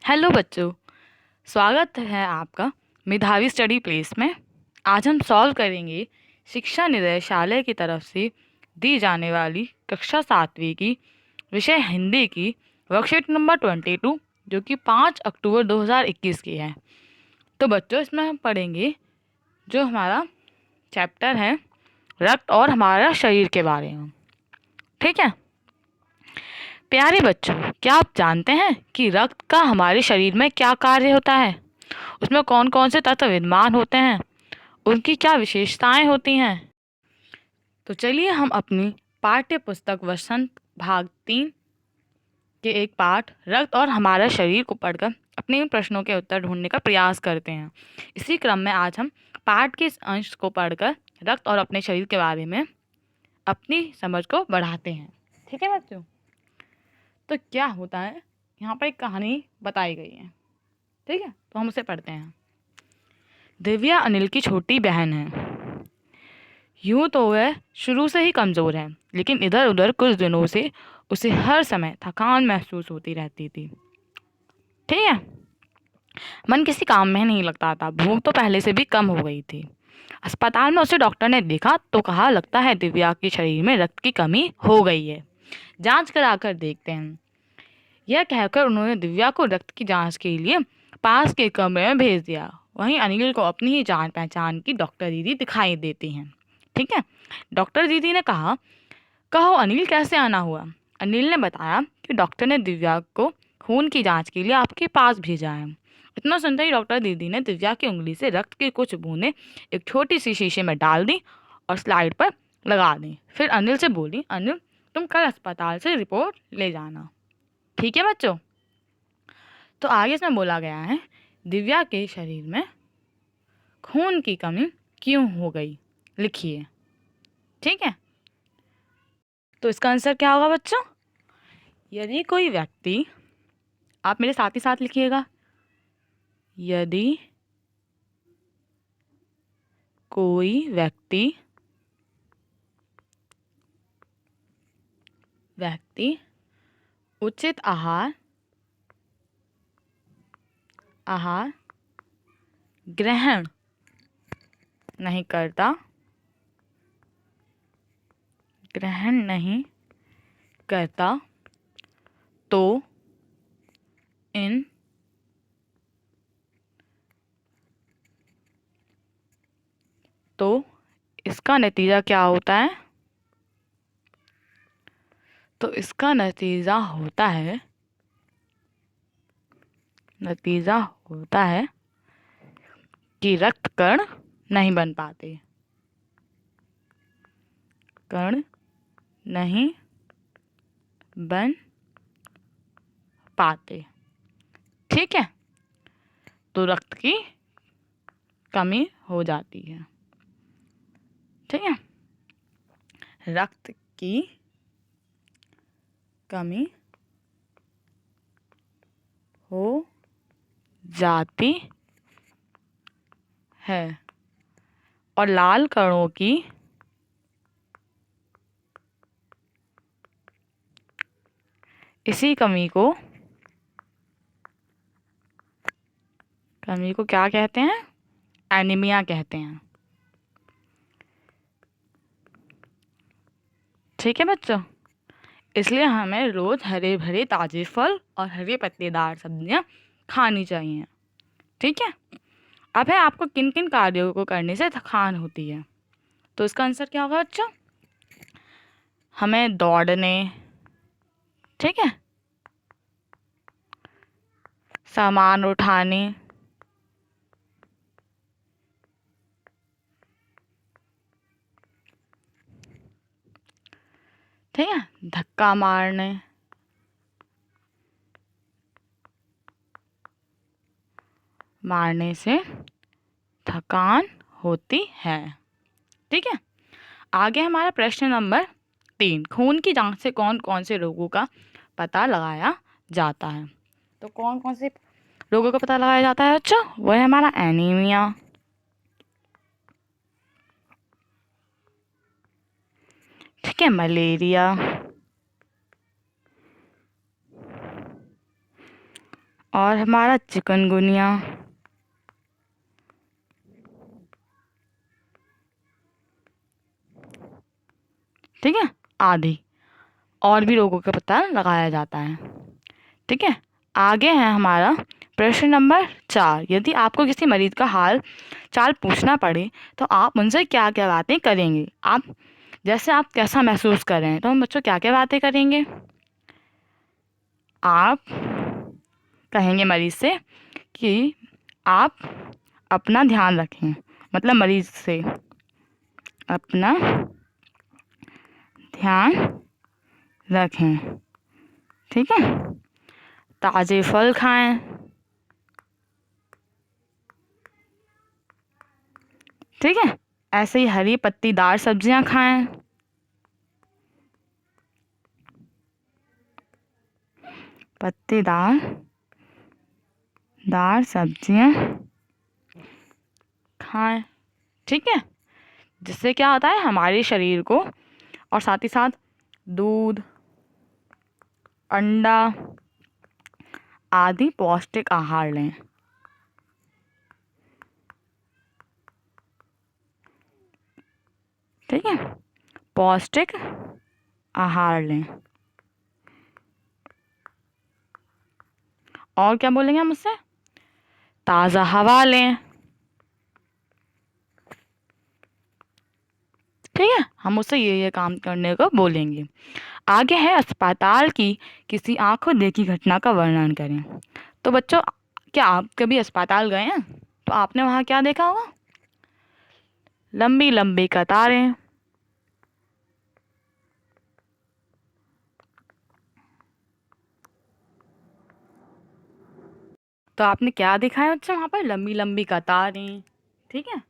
Hello बच्चों, स्वागत है आपका मेधावी स्टडी प्लेस में। आज हम सॉल्व करेंगे शिक्षा निदेशालय की तरफ से दी जाने वाली कक्षा 7वीं की विषय हिंदी की वर्कशीट नंबर 22 जो कि 5 अक्टूबर 2021 की है। तो बच्चों, इसमें हम पढ़ेंगे जो हमारा चैप्टर है रक्त और हमारा शरीर के बारे में। ठीक है प्यारे बच्चों, क्या आप जानते हैं कि रक्त का हमारे शरीर में क्या कार्य होता है? उसमें कौन कौन से तत्व विद्यमान होते हैं, उनकी क्या विशेषताएं होती हैं? तो चलिए हम अपनी पाठ्य पुस्तक वसंत भाग 3 के एक पाठ रक्त और हमारा शरीर को पढ़कर अपने इन प्रश्नों के उत्तर ढूंढने का प्रयास करते हैं। इसी क्रम में आज हम पाठ के इस अंश को पढ़कर रक्त और अपने शरीर के बारे में अपनी समझ को बढ़ाते हैं। ठीक है बच्चों, तो क्या होता है, यहाँ पर एक कहानी बताई गई है। ठीक है, तो हम उसे पढ़ते हैं। दिव्या अनिल की छोटी बहन है। यूं तो वह शुरू से ही कमज़ोर है, लेकिन इधर उधर कुछ दिनों से उसे हर समय थकान महसूस होती रहती थी। ठीक है, मन किसी काम में नहीं लगता था। भूख तो पहले से भी कम हो गई थी। अस्पताल में उसे डॉक्टर ने देखा तो कहा, लगता है दिव्या के शरीर में रक्त की कमी हो गई है, जांच कराकर देखते हैं। यह कहकर उन्होंने दिव्या को रक्त की जांच के लिए पास के कमरे में भेज दिया। वहीं अनिल को अपनी ही जान पहचान की डॉक्टर दीदी दिखाई देती हैं। ठीक है, डॉक्टर दीदी ने कहा, कहो अनिल, कैसे आना हुआ? अनिल ने बताया कि डॉक्टर ने दिव्या को खून की जांच के लिए आपके पास भेजा है। इतना सुनते ही डॉक्टर दीदी ने दिव्या की उंगली से रक्त की कुछ बूंदें एक छोटी सी शीशे में डाल दी और स्लाइड पर लगा दी। फिर अनिल से बोली, अनिल तुम कल अस्पताल से रिपोर्ट ले जाना। ठीक है बच्चों, तो आगे इसमें बोला गया है, दिव्या के शरीर में खून की कमी क्यों हो गई, लिखिए। ठीक है, तो इसका आंसर क्या होगा बच्चों? यदि कोई व्यक्ति, आप मेरे साथ ही साथ लिखिएगा, यदि कोई व्यक्ति उचित आहार ग्रहण नहीं करता तो इसका नतीजा क्या होता है? तो इसका नतीजा होता है कि रक्त कण नहीं बन पाते। ठीक है, तो रक्त की कमी हो जाती है। ठीक है, रक्त की कमी हो जाती है और लाल कणों की इसी कमी को क्या कहते हैं? एनीमिया कहते हैं। ठीक है बच्चों, इसलिए हमें रोज हरे भरे ताजे फल और हरे पत्तेदार सब्जियां खानी चाहिए। ठीक है, अब है आपको किन किन कार्यों को करने से थकान होती है। तो इसका आंसर क्या होगा बच्चों? हमें दौड़ने, ठीक है, सामान उठाने, ठीक है, धक्का मारने से थकान होती है। ठीक है, आगे हमारा प्रश्न नंबर 3, खून की जांच से कौन कौन से रोगों का पता लगाया जाता है? तो कौन कौन से रोगों का पता लगाया जाता है बच्चों? वो है हमारा एनीमिया, ठीक है, मलेरिया, और हमारा चिकनगुनिया, ठीक है, आदि और भी रोगों का पता लगाया जाता है। ठीक है, आगे है हमारा प्रश्न नंबर 4। यदि आपको किसी मरीज का हाल चाल पूछना पड़े तो आप उनसे क्या क्या बातें करेंगे? आप जैसे आप कैसा महसूस कर रहे हैं, तो हम बच्चों क्या क्या बातें करेंगे? आप कहेंगे मरीज से कि आप अपना ध्यान रखें, मतलब मरीज से अपना ध्यान रखें, ठीक है, ताज़े फल खाएं, ठीक है, ऐसे ही हरी पत्तीदार सब्जियां खाएं, पत्तीदार सब्जियां खाएं, ठीक है, जिससे क्या होता है हमारे शरीर को, और साथ ही साथ दूध, अंडा आदि पौष्टिक आहार लें, ठीक है, पौष्टिक आहार लें। और क्या बोलेंगे हम उससे? ताज़ा हवा लें, ठीक है, हम उससे ये काम करने को बोलेंगे। आगे है अस्पताल की किसी आंखों देखी घटना का वर्णन करें। तो बच्चों, क्या आप कभी अस्पताल गए हैं? तो आपने वहाँ क्या देखा होगा? लंबी लंबी कतारें, तो आपने क्या देखा है बच्चों वहाँ पर? लंबी लंबी कतारें, ठीक है,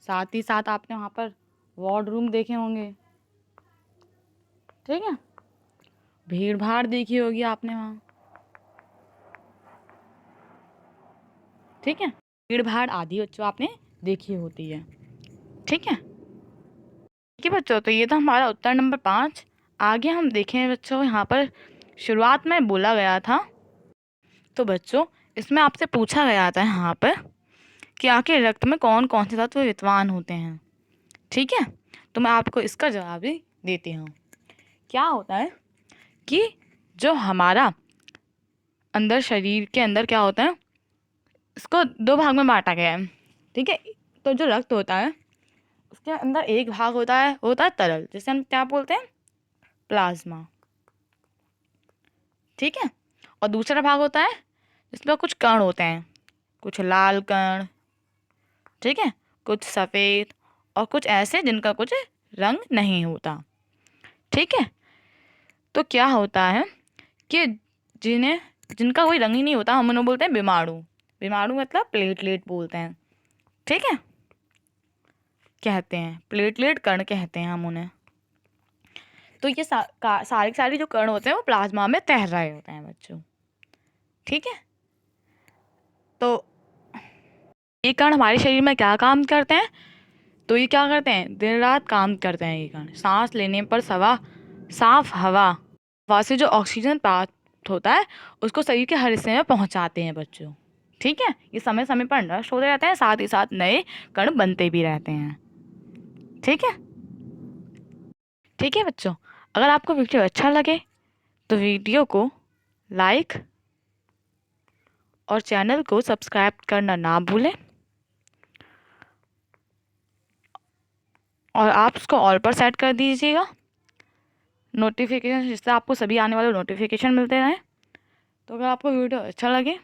साथ ही साथ आपने वहाँ पर वार्ड रूम देखे होंगे, ठीक है, भीड़ भाड़ देखी होगी आपने वहाँ, ठीक है, भीड़ भाड़ आदि बच्चों आपने देखी होती है, ठीक है। ठीक है बच्चों, तो ये था हमारा उत्तर नंबर 5। आगे हम देखें बच्चों, यहाँ पर शुरुआत में बोला गया था, तो बच्चों इसमें आपसे पूछा गया था यहाँ पर कि आखिर रक्त में कौन कौन से तत्व विद्यमान होते हैं, ठीक है। तो मैं आपको इसका जवाब भी देती हूँ। क्या होता है कि जो हमारा अंदर शरीर के अंदर क्या होता है, इसको दो भाग में बांटा गया है, ठीक है। तो जो रक्त होता है उसके अंदर एक भाग होता है तरल, जिसे हम क्या बोलते हैं? प्लाज्मा, ठीक है। और दूसरा भाग होता है जिसमें कुछ कण होते हैं, कुछ लाल कण, ठीक है, कुछ सफ़ेद, और कुछ ऐसे जिनका कुछ रंग नहीं होता, ठीक है। तो क्या होता है कि जिनका कोई रंग ही नहीं होता, हम उन्हें बोलते हैं बीमाणु। बीमाणु मतलब प्लेटलेट बोलते हैं, ठीक है, कहते हैं प्लेटलेट कण कहते हैं हम उन्हें। तो ये सारे सारे जो कण होते हैं वो प्लाज्मा में तैर रहे होते हैं बच्चों, ठीक है। तो ये कण हमारे शरीर में क्या काम करते हैं? तो ये क्या करते हैं? दिन रात काम करते हैं ये कण। सांस लेने पर साफ हवा से जो ऑक्सीजन प्राप्त होता है उसको शरीर के हर हिस्से में पहुंचाते हैं बच्चों, ठीक है। ये समय समय पर नष्ट होते रहते हैं, साथ ही साथ नए कण बनते भी रहते हैं, ठीक है। ठीक है बच्चों, अगर आपको वीडियो अच्छा लगे तो वीडियो को लाइक और चैनल को सब्सक्राइब करना ना भूलें, और आप उसको ऑल पर सेट कर दीजिएगा नोटिफिकेशन, जिससे आपको सभी आने वाले नोटिफिकेशन मिलते रहें। तो अगर आपको वीडियो अच्छा लगे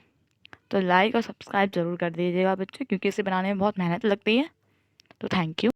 तो लाइक और सब्सक्राइब ज़रूर कर दीजिएगा बच्चों, क्योंकि इसे बनाने में बहुत मेहनत लगती है। तो थैंक यू।